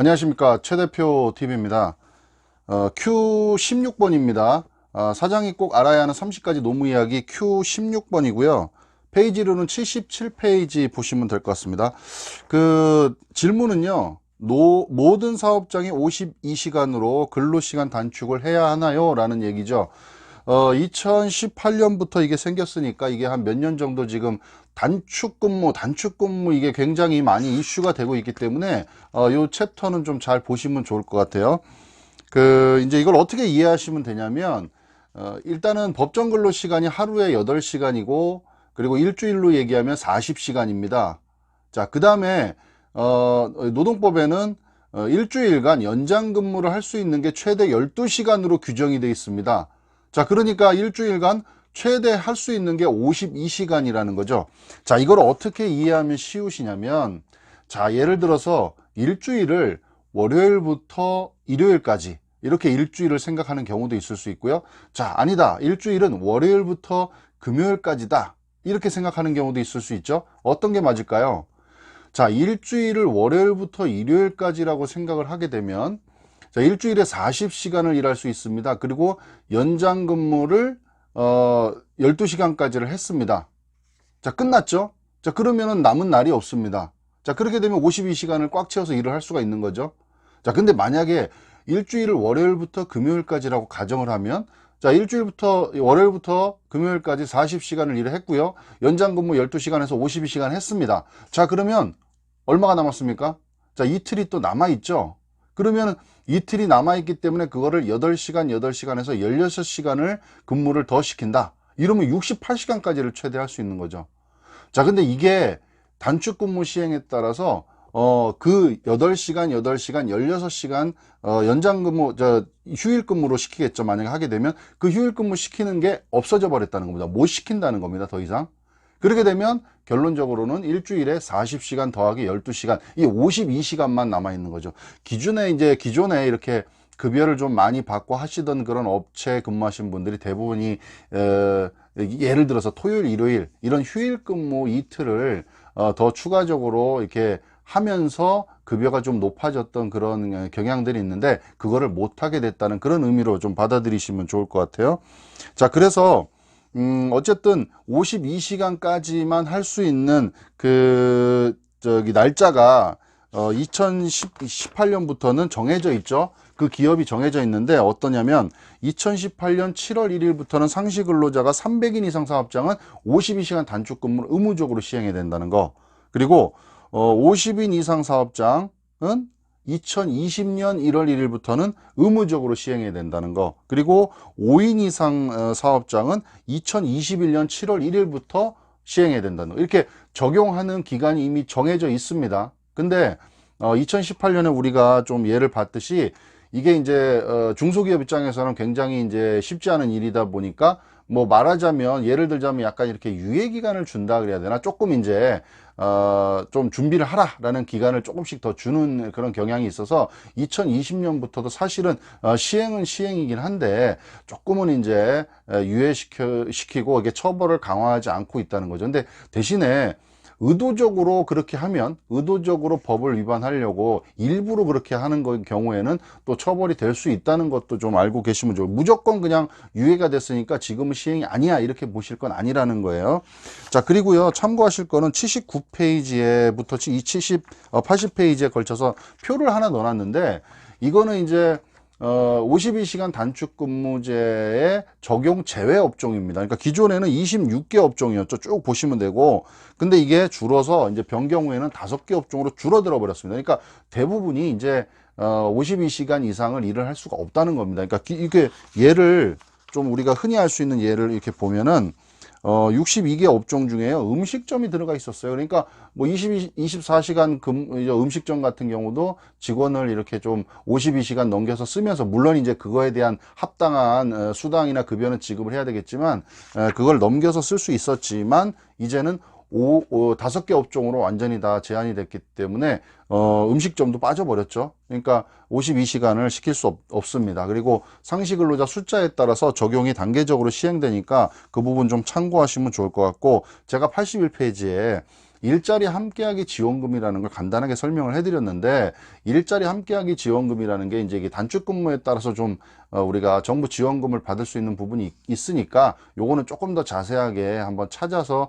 안녕하십니까, 최 대표 TV입니다. Q16번입니다. 사장이 꼭 알아야 하는 30가지 노무 이야기 Q16번이고요. 페이지로는 77페이지 보시면 될 것 같습니다. 그 질문은요, 모든 사업장이 52시간으로 근로시간 단축을 해야 하나요? 라는 얘기죠. 2018년부터 이게 생겼으니까 이게 한 몇 년 정도 지금 단축근무 이게 굉장히 많이 이슈가 되고 있기 때문에 요 챕터는 좀 잘 보시면 좋을 것 같아요. 이제 이걸 어떻게 이해하시면 되냐면, 일단은 법정 근로 시간이 하루에 8시간이고, 그리고 일주일로 얘기하면 40시간입니다. 자, 그 다음에, 노동법에는 일주일간 연장 근무를 할 수 있는 게 최대 12시간으로 규정이 되어 있습니다. 자, 그러니까 일주일간 최대 할 수 있는 게 52시간이라는 거죠. 자, 이걸 어떻게 이해하면 쉬우시냐면, 자, 예를 들어서 일주일을 월요일부터 일요일까지 이렇게 일주일을 생각하는 경우도 있을 수 있고요. 자, 아니다. 일주일은 월요일부터 금요일까지다. 이렇게 생각하는 경우도 있을 수 있죠. 어떤 게 맞을까요? 자, 일주일을 월요일부터 일요일까지라고 생각을 하게 되면, 자, 일주일에 40시간을 일할 수 있습니다. 그리고 연장 근무를 12시간까지를 했습니다. 자, 끝났죠? 자, 그러면은 남은 날이 없습니다. 자, 그렇게 되면 52시간을 꽉 채워서 일을 할 수가 있는 거죠. 자, 근데 만약에 일주일을 월요일부터 금요일까지라고 가정을 하면, 자, 월요일부터 금요일까지 40시간을 일을 했고요. 연장 근무 12시간에서 52시간 했습니다. 자, 그러면 얼마가 남았습니까? 자, 이틀이 또 남아있죠. 그러면 이틀이 남아있기 때문에 그거를 8시간, 8시간에서 16시간을 근무를 더 시킨다. 이러면 68시간까지를 최대 할 수 있는 거죠. 자, 근데 이게 단축 근무 시행에 따라서 그 8시간, 8시간, 16시간 연장 근무, 휴일 근무로 시키겠죠. 만약에 하게 되면 그 휴일 근무 시키는 게 없어져 버렸다는 겁니다. 못 시킨다는 겁니다. 더 이상. 그렇게 되면 결론적으로는 일주일에 40시간 더하기 12시간, 이 52시간만 남아 있는 거죠. 기존에 이렇게 급여를 좀 많이 받고 하시던 그런 업체에 근무하신 분들이 대부분이 예를 들어서 토요일, 일요일 이런 휴일 근무 이틀을 더 추가적으로 이렇게 하면서 급여가 좀 높아졌던 그런 경향들이 있는데, 그거를 못하게 됐다는 그런 의미로 좀 받아들이시면 좋을 것 같아요. 자, 그래서 어쨌든 52시간까지만 할 수 있는 날짜가 2018년부터는 정해져 있죠. 그 기업이 정해져 있는데 어떠냐면, 2018년 7월 1일부터는 상시 근로자가 300인 이상 사업장은 52시간 단축 근무를 의무적으로 시행해야 된다는 거. 그리고 50인 이상 사업장은 2020년 1월 1일부터는 의무적으로 시행해야 된다는 거. 그리고 5인 이상 사업장은 2021년 7월 1일부터 시행해야 된다는 거. 이렇게 적용하는 기간이 이미 정해져 있습니다. 근데 2018년에 우리가 좀 예를 봤듯이 이게 이제 중소기업 입장에서는 굉장히 이제 쉽지 않은 일이다 보니까, 뭐 말하자면 예를 들자면 약간 이렇게 유예 기간을 준다 그래야 되나, 조금 이제 좀 준비를 하라라는 기간을 조금씩 더 주는 그런 경향이 있어서 2020년부터도 사실은 시행은 시행이긴 한데 조금은 이제 유예시키고 이게 처벌을 강화하지 않고 있다는 거죠. 근데 대신에 의도적으로 그렇게 하면, 의도적으로 법을 위반하려고 일부러 그렇게 하는 경우에는 또 처벌이 될 수 있다는 것도 좀 알고 계시면 좋아요. 무조건 그냥 유예가 됐으니까 지금은 시행이 아니야 이렇게 보실 건 아니라는 거예요. 자, 그리고요, 참고하실 거는 79페이지에부터 80페이지에 걸쳐서 표를 하나 넣어놨는데, 이거는 이제 52시간 단축 근무제의 적용 제외 업종입니다. 그러니까 기존에는 26개 업종이었죠. 쭉 보시면 되고, 근데 이게 줄어서 이제 변경후에는 5개 업종으로 줄어들어 버렸습니다. 그러니까 대부분이 이제 52시간 이상을 일을 할 수가 없다는 겁니다. 그러니까 이게 예를 좀 우리가 흔히 할 수 있는 예를 이렇게 보면은 62개 업종 중에요, 음식점이 들어가 있었어요. 그러니까 뭐 24시간 음식점 같은 경우도 직원을 이렇게 좀 52시간 넘겨서 쓰면서, 물론 이제 그거에 대한 합당한 수당이나 급여는 지급을 해야 되겠지만, 그걸 넘겨서 쓸 수 있었지만 이제는 5개 업종으로 완전히 다 제한이 됐기 때문에 음식점도 빠져버렸죠. 그러니까 52시간을 시킬 수 없습니다. 그리고 상시 근로자 숫자에 따라서 적용이 단계적으로 시행되니까 그 부분 좀 참고하시면 좋을 것 같고, 제가 81페이지에 일자리 함께하기 지원금이라는 걸 간단하게 설명을 해드렸는데, 일자리 함께하기 지원금이라는 게 이제 이게 단축 근무에 따라서 좀 우리가 정부 지원금을 받을 수 있는 부분이 있으니까 요거는 조금 더 자세하게 한번 찾아서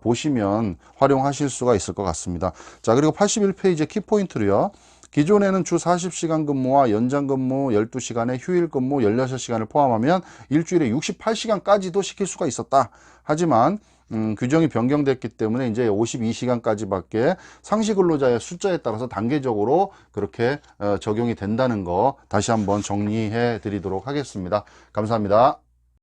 보시면 활용하실 수가 있을 것 같습니다. 자, 그리고 81페이지 키포인트로요. 기존에는 주 40시간 근무와 연장 근무 12시간에 휴일 근무 16시간을 포함하면 일주일에 68시간까지도 시킬 수가 있었다. 하지만 규정이 변경됐기 때문에 이제 52시간까지밖에 상시 근로자의 숫자에 따라서 단계적으로 그렇게 적용이 된다는 거 다시 한번 정리해 드리도록 하겠습니다. 감사합니다.